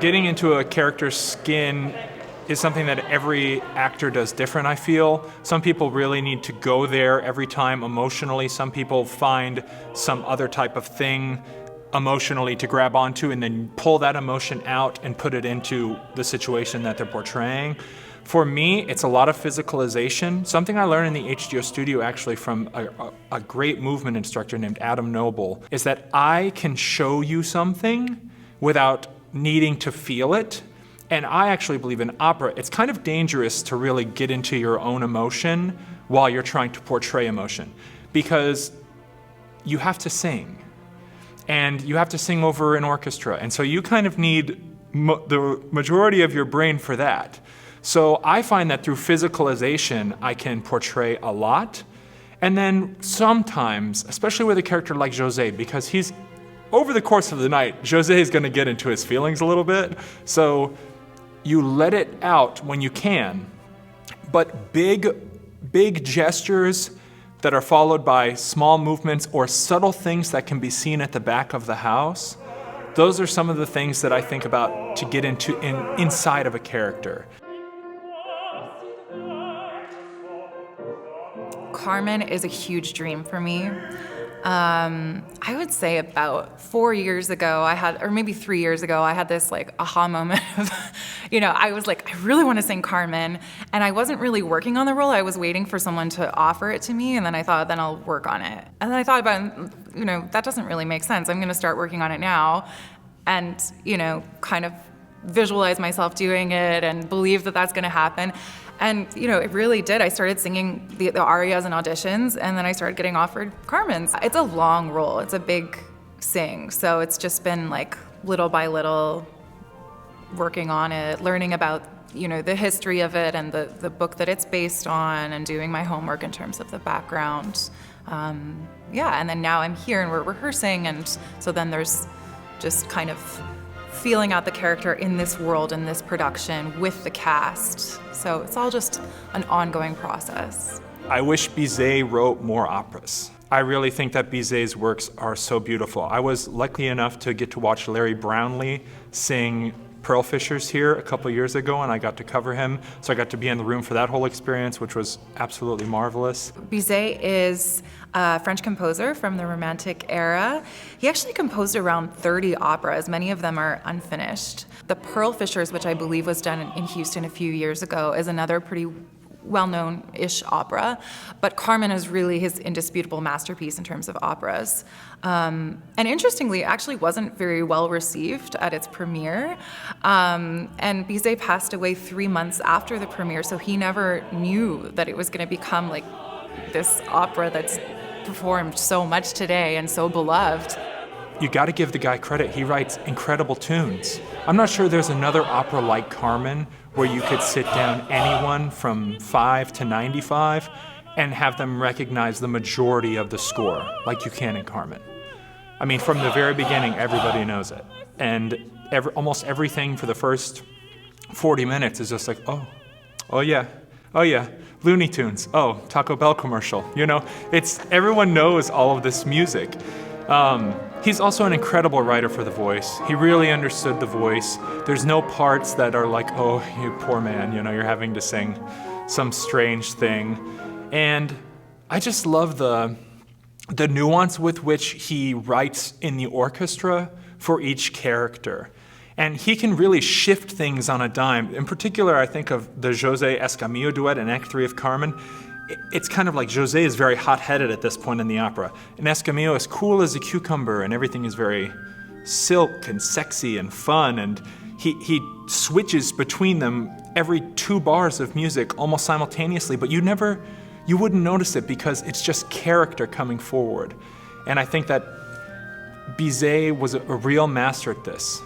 Getting into a character's skin is something that every actor does different, I feel. Some people really need to go there every time emotionally. Some people find some other type of thing emotionally to grab onto and then pull that emotion out and put it into the situation that they're portraying. For me, it's a lot of physicalization. Something I learned in the HGO studio actually from a great movement instructor named Adam Noble is that I can show you something without needing to feel it. And I actually believe in opera, it's kind of dangerous to really get into your own emotion while you're trying to portray emotion, because you have to sing, and you have to sing over an orchestra, and so you kind of need the majority of your brain for that. So I find that through physicalization, I can portray a lot, and then sometimes, especially with a character like José, because he's, over the course of the night, José is going to get into his feelings a little bit, so you let it out when you can, but big gestures that are followed by small movements or subtle things that can be seen at the back of the house, those are some of the things that I think about to get into inside of a character. Carmen is a huge dream for me. I would say about 4 years ago, or maybe 3 years ago, I had this like aha moment of, I was like, I really want to sing Carmen, and I wasn't really working on the role. I was waiting for someone to offer it to me, and then I thought, then I'll work on it. And then I thought about, that doesn't really make sense. I'm going to start working on it now, and, kind of visualize myself doing it and believe that that's going to happen. And, it really did. I started singing the arias and auditions, and then I started getting offered Carmen's. It's a long role. It's a big sing. So it's just been like little by little working on it, learning about, the history of it and the book that it's based on, and doing my homework in terms of the background. And then now I'm here and we're rehearsing, and so then there's just kind of feeling out the character in this world, in this production, with the cast. So it's all just an ongoing process. I wish Bizet wrote more operas. I really think that Bizet's works are so beautiful. I was lucky enough to get to watch Larry Brownlee sing Pearl Fishers here a couple years ago, and I got to cover him. So I got to be in the room for that whole experience, which was absolutely marvelous. Bizet is a French composer from the Romantic era. He actually composed around 30 operas. Many of them are unfinished. The Pearl Fishers, which I believe was done in Houston a few years ago, is another pretty well-known-ish opera, but Carmen is really his indisputable masterpiece in terms of operas. And interestingly, it actually wasn't very well received at its premiere. And Bizet passed away 3 months after the premiere, so he never knew that it was going to become like this opera that's performed so much today and so beloved. You got to give the guy credit. He writes incredible tunes. I'm not sure there's another opera like Carmen where you could sit down anyone from 5 to 95 and have them recognize the majority of the score, like you can in Carmen. I mean, from the very beginning, everybody knows it. And almost everything for the first 40 minutes is just like, oh yeah, Looney Tunes, Taco Bell commercial. Everyone knows all of this music. He's also an incredible writer for the voice. He really understood the voice. There's no parts that are like, oh, you poor man, you're having to sing some strange thing. And I just love the nuance with which he writes in the orchestra for each character. And he can really shift things on a dime. In particular, I think of the José Escamillo duet in Act 3 of Carmen. It's kind of like José is very hot-headed at this point in the opera, and Escamillo is cool as a cucumber, and everything is very silk and sexy and fun, and he switches between them every 2 bars of music almost simultaneously, but you wouldn't notice it because it's just character coming forward. And I think that Bizet was a real master at this.